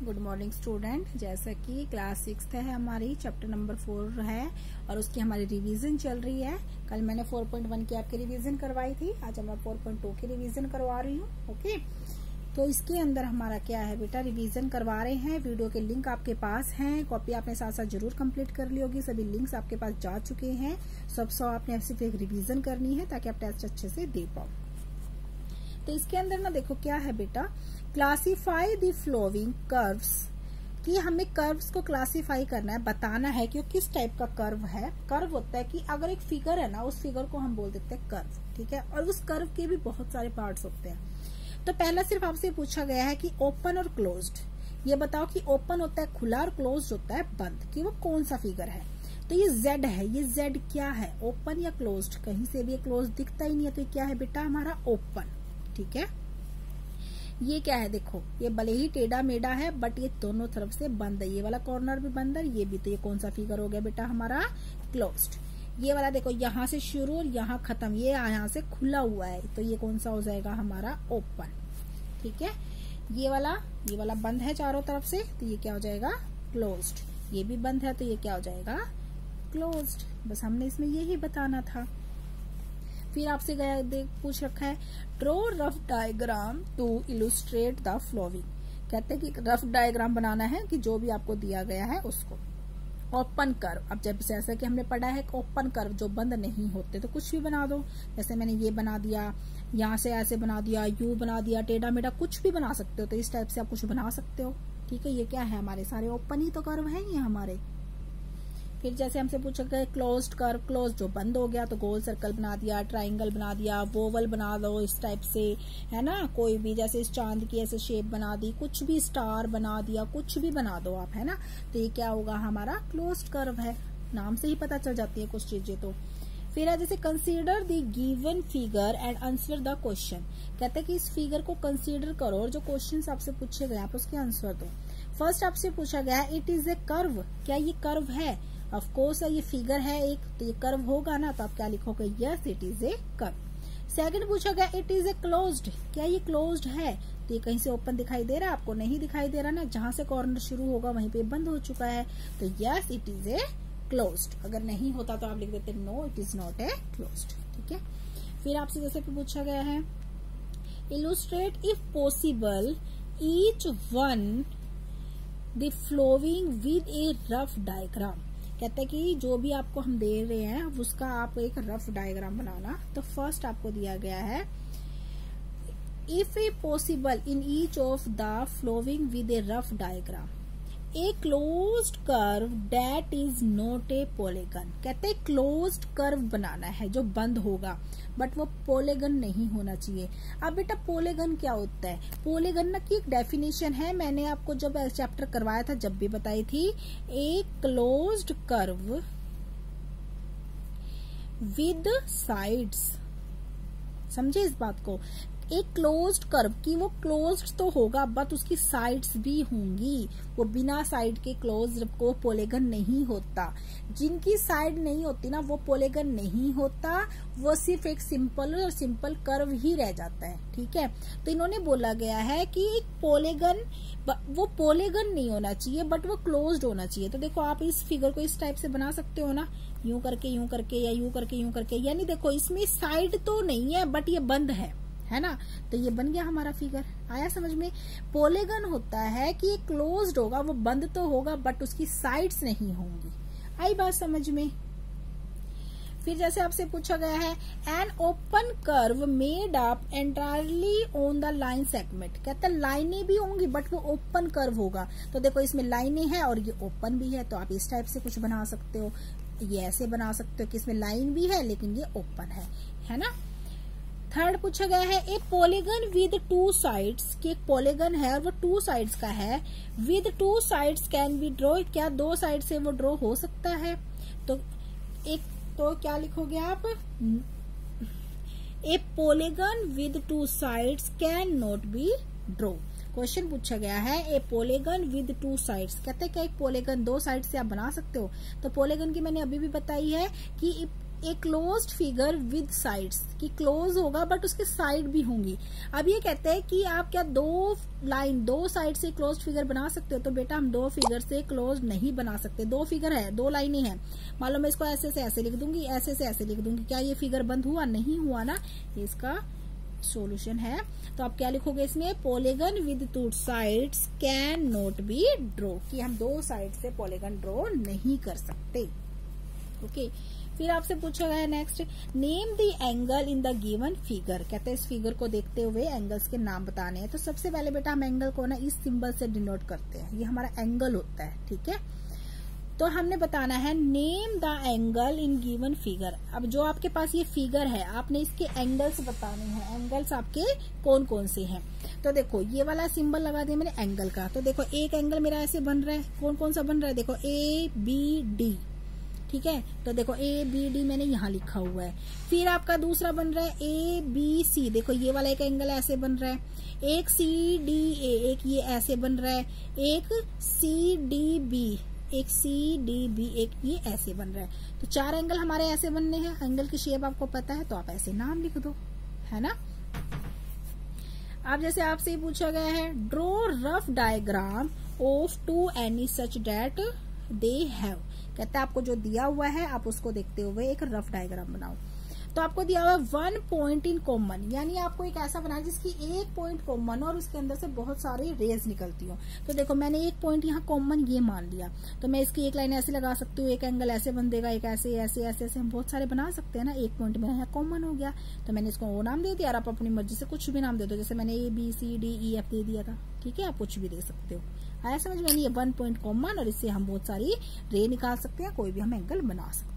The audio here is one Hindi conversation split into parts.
Good morning student. जैसा कि क्लास 6 है हमारी, चैप्टर नंबर 4 है और उसकी हमारी रिवीजन चल रही है। कल मैंने 4.1 की आपकी रिवीजन करवाई थी, आज मैं 4.2 की रिवीजन करवा रही हूँ। ओके, तो इसके अंदर हमारा क्या है बेटा, रिवीजन करवा रहे हैं। वीडियो के लिंक आपके पास हैं, कॉपी आपने साथ साथ जरूर कंप्लीट कर ली होगी। सभी लिंक्स आपके पास जा चुके हैं। सब आपने सिर्फ एक रिवीजन करनी है ताकि आप टेस्ट अच्छे से दे पाओ। तो इसके अंदर ना देखो क्या है बेटा, क्लासीफाई द फ्लोइंग कर्व्स, कि हमें कर्व्स को क्लासीफाई करना है, बताना है कि वो किस टाइप का कर्व है। कर्व होता है कि अगर एक फिगर है ना, उस फिगर को हम बोल देते हैं कर्व, ठीक है। और उस कर्व के भी बहुत सारे पार्ट्स होते हैं। तो पहला सिर्फ आपसे पूछा गया है कि ओपन और क्लोज्ड, ये बताओ कि ओपन होता है खुला और क्लोज्ड होता है बंद, कि वो कौन सा फिगर है। तो ये Z है, ये Z क्या है, ओपन या क्लोज्ड? कहीं से भी क्लोज दिखता ही नहीं है, तो ये क्या है बेटा हमारा ओपन, ठीक है। ये क्या है, देखो ये भले ही टेढ़ा मेढ़ा है बट ये दोनों तरफ से बंद है, ये वाला कॉर्नर भी बंद है, ये भी। तो ये कौन सा फिगर हो गया बेटा हमारा क्लोज्ड। ये वाला देखो यहाँ से शुरू और यहाँ खत्म, ये यहाँ से खुला हुआ है, तो ये कौन सा हो जाएगा हमारा ओपन, ठीक है। ये वाला बंद है चारों तरफ से, तो ये क्या हो जाएगा क्लोज्ड। ये भी बंद है, तो ये क्या हो जाएगा क्लोज्ड। बस हमने इसमें यही बताना था। फिर आपसे पूछ रखा है draw rough diagram to illustrate the following. कहते हैं कि रफ डायग्राम बनाना है कि जो भी आपको दिया गया है उसको। ओपन कर्व, अब जब जैसा कि हमने पढ़ा है ओपन कर्व जो बंद नहीं होते, तो कुछ भी बना दो। जैसे मैंने ये बना दिया, यहाँ से ऐसे बना दिया, यू बना दिया, टेढ़ा मेढ़ा कुछ भी बना सकते हो। तो इस टाइप से आप कुछ बना सकते हो, ठीक है। ये क्या है, हमारे सारे ओपन ही तो कर्व है ये हमारे। फिर जैसे हमसे पूछा गया क्लोज्ड कर्व, क्लोज जो बंद हो गया, तो गोल सर्कल बना दिया, ट्राइंगल बना दिया, वोवल बना दो इस टाइप से, है ना। कोई भी जैसे इस चांद की ऐसे शेप बना दी, कुछ भी स्टार बना दिया, कुछ भी बना दो आप, है ना। तो ये क्या होगा हमारा क्लोज्ड कर्व है, नाम से ही पता चल जाती है कुछ चीजें। तो फिर है जैसे consider the given figure and answer the question. कहते हैं कि इस फिगर को कंसीडर करो और जो क्वेश्चन आपसे पूछे गए आप उसके आंसर दो। फर्स्ट आपसे पूछा गया है इट इज ए कर्व, क्या ये कर्व है? ऑफ कोर्स ये फिगर है एक, तो ये कर्व होगा ना, तो आप क्या लिखोगे, yes it is A curve. Second पूछा गया इट इज ए क्लोज्ड, क्या ये क्लोज्ड है? तो ये कहीं से ओपन दिखाई दे रहा है आपको? नहीं दिखाई दे रहा ना, जहां से कॉर्नर शुरू होगा वहीं पे बंद हो चुका है, तो yes it is a closed. अगर नहीं होता तो आप लिख देते no it is not a closed, ठीक है। फिर आपसे जैसे पूछा गया है illustrate if possible each one the following with a rough diagram. कहते हैं कि जो भी आपको हम दे रहे हैं उसका आप एक रफ डायग्राम बनाना। तो फर्स्ट आपको दिया गया है if a possible in each of the following with a rough diagram a closed curve that is not A polygon. कहते हैं क्लोज्ड कर्व बनाना है जो बंद होगा, बट वो पॉलीगन नहीं होना चाहिए। अब बेटा पॉलीगन क्या होता है? पॉलीगन ना की एक डेफिनेशन है, मैंने आपको जब चैप्टर करवाया था जब भी बताई थी। A closed curve with sides, समझे इस बात को। एक क्लोज्ड कर्व की वो क्लोज्ड तो होगा बट उसकी साइड्स भी होंगी, वो बिना साइड के क्लोज्ड को पॉलीगन नहीं होता। जिनकी साइड नहीं होती ना वो पॉलीगन नहीं होता, वो सिर्फ एक सिंपल कर्व ही रह जाता है, ठीक है। तो इन्होंने बोला गया है कि एक पॉलीगन, वो पॉलीगन नहीं होना चाहिए बट वो क्लोज्ड होना चाहिए। तो देखो आप इस फिगर को इस टाइप से बना सकते हो ना, यूं करके या यूं करके, यानी देखो इसमें साइड तो नहीं है बट ये बंद है ना। तो ये बन गया हमारा फिगर, आया समझ में। पॉलीगन होता है कि ये क्लोज्ड होगा, वो बंद तो होगा बट उसकी साइड्स नहीं होंगी। आई बात समझ में। फिर जैसे आपसे पूछा गया है an open curve made up entirely on the line segment. कहता है लाइनें भी होंगी बट वो ओपन कर्व होगा। तो देखो इसमें लाइनें हैं और ये ओपन भी है, तो आप इस टाइप से कुछ बना सकते हो। ये ऐसे बना सकते हो कि इसमें लाइन भी है लेकिन ये ओपन है ना। थर्ड पूछा गया है ए पॉलीगन विद टू साइड्स, कि एक पॉलीगन है और वो टू साइड्स का है। With two sides can be draw, क्या दो साइड से वो ड्रॉ हो सकता है? तो क्या लिखोगे आप, ए polygon with two sides can not be draw. Question पूछा गया है ए पॉलीगन विद टू साइड्स। कहते हैं क्या एक पॉलीगन दो साइड से आप बना सकते हो? तो पॉलीगन की मैंने अभी भी बताई है कि a closed figure with sides, कि क्लोज होगा बट उसके साइड भी होंगी। अब ये कहते हैं कि आप क्या दो साइड से क्लोज्ड फिगर बना सकते हो? तो बेटा हम दो फिगर से क्लोज नहीं बना सकते। दो फिगर है, दो लाइनें हैं, मान लो मैं इसको ऐसे से ऐसे लिख दूंगी, ऐसे से ऐसे लिख दूंगी, क्या ये फिगर बंद हुआ? नहीं हुआ ना। ये इसका सॉल्यूशन है। तो आप क्या लिखोगे इसमें? Polygon with two sides can not be draw, कि हम दो साइड से पॉलीगन ड्रॉ नहीं कर सकते। ओके फिर आपसे पूछा गया next, name the angle in the given figure. कहते हैं इस फिगर को देखते हुए एंगल्स के नाम बताने हैं। तो सबसे पहले बेटा हम एंगल को ना इस सिंबल से डिनोट करते हैं, ये हमारा एंगल होता है, ठीक है। तो हमने बताना है name the angle in given figure. अब जो आपके पास ये फिगर है, आपने इसके एंगल्स बताने हैं। एंगल्स आपके कौन कौन से हैं? तो देखो ये वाला सिंबल लगा दिया मैंने एंगल का। तो देखो एक एंगल मेरा ऐसे बन रहा है, कौन कौन सा बन रहा है? देखो ABD, ठीक है। तो देखो ABD मैंने यहाँ लिखा हुआ है। फिर आपका दूसरा बन रहा है ABC, देखो ये वाला एक एंगल ऐसे बन रहा है। एक CDA, एक ये ऐसे बन रहा है। एक CDB, एक CDB, एक ये ऐसे बन रहा है। तो चार एंगल हमारे ऐसे बनने हैं। एंगल की शेप आपको पता है तो आप ऐसे नाम लिख दो, है ना। अब जैसे आपसे ही पूछा गया है, draw rough diagram of two any such date they have. कहता है आपको जो दिया हुआ है आप उसको देखते हुए एक रफ डायग्राम बनाओ। तो आपको दिया हुआ है 1 पॉइंट इन कॉमन, यानी आपको एक ऐसा बनाना जिसकी एक पॉइंट कॉमन और उसके अंदर से बहुत सारे रेज निकलती हो। तो देखो मैंने एक पॉइंट यहाँ कॉमन ये मान लिया, तो मैं इसकी एक लाइन ऐसे लगा सकती हूँ, एक एंगल ऐसे बन देगा, एक ऐसे ऐसे ऐसे ऐसे हम बहुत सारे बना सकते हैं ना। एक पॉइंट मेरा यहाँ कॉमन हो गया तो मैंने इसको वो नाम दे दिया। और आप अपनी मर्जी से कुछ भी नाम दे दो, जैसे मैंने ABCDEF दे दिया था, ठीक है। आप कुछ भी दे सकते हो। आया समझ में? ये 1 पॉइंट कॉमन और इससे हम बहुत सारी रे निकाल सकते हैं, कोई भी हम एंगल बना सकते हैं।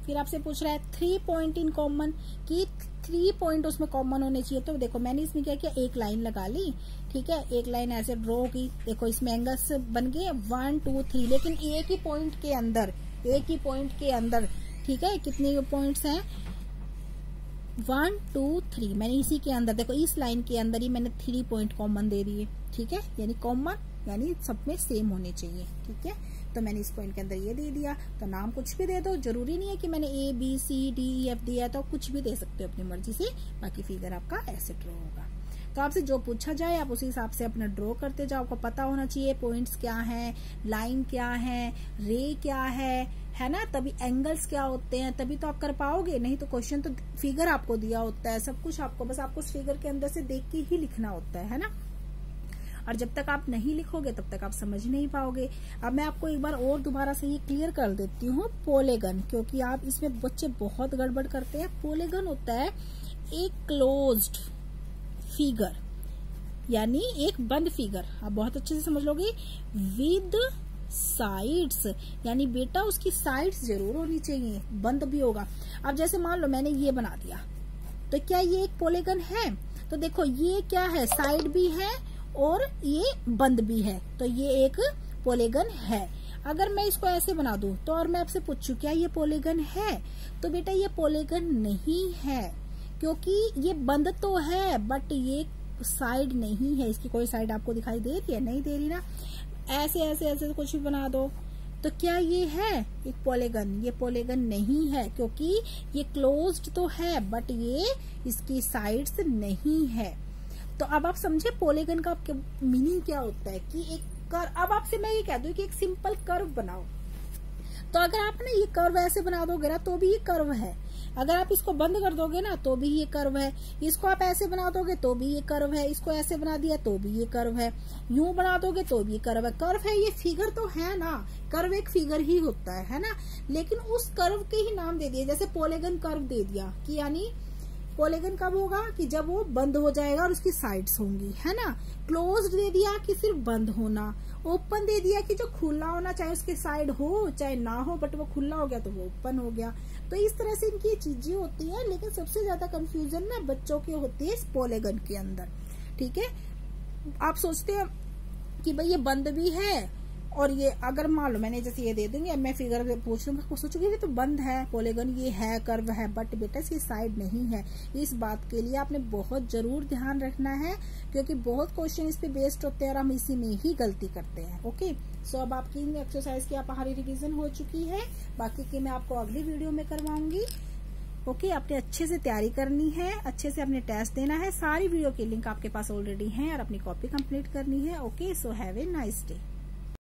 फिर आपसे पूछ रहा है 3 पॉइंट इन कॉमन, कि 3 पॉइंट उसमें कॉमन होने चाहिए। तो देखो मैंने इसमें क्या किया, एक लाइन लगा ली, ठीक है। एक लाइन ऐसे ड्रॉ की, देखो इसमें एंगल्स बन गए 1 2 3, लेकिन एक ही पॉइंट के अंदर, ठीक है। कितने पॉइंट्स हैं? 1 2 3। मैंने इसी के अंदर देखो इस लाइन के अंदर ही मैंने 3 पॉइंट कॉमन दे दिए, ठीक है। यानी कॉमन यानी सब में सेम होने चाहिए, ठीक है। तो मैंने इस पॉइंट के अंदर ये दे दिया। तो नाम कुछ भी दे दो, जरूरी नहीं है कि मैंने ABCDEF दिया, तो कुछ भी दे सकते हो अपनी मर्जी से। बाकी फिगर आपका ऐसे ड्रॉ होगा। तो आपसे जो पूछा जाए आप उसी हिसाब से अपना ड्रॉ करते जाओ। आपको पता होना चाहिए पॉइंट्स क्या है, लाइन क्या है, रे क्या है ना। तभी एंगल्स क्या होते हैं, तभी तो आप कर पाओगे। नहीं तो क्वेश्चन तो फिगर आपको दिया होता है, सब कुछ आपको बस आपको उस फिगर के अंदर से देख के ही लिखना होता है ना। और जब तक आप नहीं लिखोगे तब तक आप समझ नहीं पाओगे। अब मैं आपको एक बार और दोबारा से ये क्लियर कर देती हूँ पॉलीगन, क्योंकि आप इसमें बच्चे बहुत गड़बड़ करते हैं। पॉलीगन होता है एक क्लोज्ड फिगर, यानी एक बंद फिगर। आप बहुत अच्छे से समझ लोगे। विद साइड्स, यानी बेटा उसकी साइड्स जरूर होनी चाहिए, बंद भी होगा। अब जैसे मान लो मैंने ये बना दिया, तो क्या ये एक पॉलीगन है? तो देखो ये क्या है, साइड भी है और ये बंद भी है, तो ये एक पॉलीगन है। अगर मैं इसको ऐसे बना दूं तो और मैं आपसे पूछूं क्या ये पॉलीगन है, तो बेटा ये पॉलीगन नहीं है, क्योंकि ये बंद तो है बट ये साइड नहीं है। इसकी कोई साइड आपको दिखाई दे रही है? नहीं दे रही ना। ऐसे ऐसे ऐसे कुछ भी बना दो तो क्या ये है एक पॉलीगन? ये पॉलीगन नहीं है, क्योंकि ये क्लोज्ड तो है बट ये इसकी साइड्स नहीं है। तो अब आप समझे पॉलीगन का मीनिंग क्या होता है कि एक कर्व। अब आपसे मैं ये कह दूं कि एक सिंपल कर्व बनाओ, तो अगर आप ना ये कर्व ऐसे बना दोगे ना तो भी ये कर्व है। अगर आप इसको बंद कर दोगे ना तो भी ये कर्व है। इसको आप ऐसे बना दोगे तो भी ये कर्व है। इसको ऐसे बना दिया तो भी ये कर्व है। यूं बना दोगे तो भी कर्व है। कर्व है, ये फिगर तो है ना। कर्व एक फिगर ही होता है ना। लेकिन उस कर्व के ही नाम दे दिए, जैसे पॉलीगन कर्व दे दिया कि यानी पॉलीगन कब होगा कि जब वो बंद हो जाएगा और उसकी साइड्स होंगी, है ना। क्लोज्ड दे दिया कि सिर्फ बंद होना। ओपन दे दिया कि जो खुला होना, चाहे उसके साइड हो चाहे ना हो, बट वो खुला हो गया तो वो ओपन हो गया। तो इस तरह से इनकी चीजें होती है। लेकिन सबसे ज्यादा कंफ्यूजन ना बच्चों की होती है इस पॉलीगन के अंदर, ठीक है। आप सोचते हैं कि भाई ये बंद भी है और ये अगर मान लो मैंने जैसे ये दे दूंगी, अब मैं फिगर पूछ लूंगा, वो सोचूंगी ये तो बंद है पॉलीगन, ये है कर्व है, बट बेटा इसकी साइड नहीं है। इस बात के लिए आपने बहुत जरूर ध्यान रखना है, क्योंकि बहुत क्वेश्चन इस पे बेस्ड होते हैं और हम इसी में ही गलती करते हैं। ओके, सो अब आपकी एक्सरसाइज की हमारी रिविजन हो चुकी है, बाकी की मैं आपको अगली वीडियो में करवाऊंगी। ओके, आपने अच्छे से तैयारी करनी है, अच्छे से अपने टेस्ट देना है। सारी वीडियो की लिंक आपके पास ऑलरेडी है और अपनी कॉपी कंप्लीट करनी है। Okay, so have a nice day.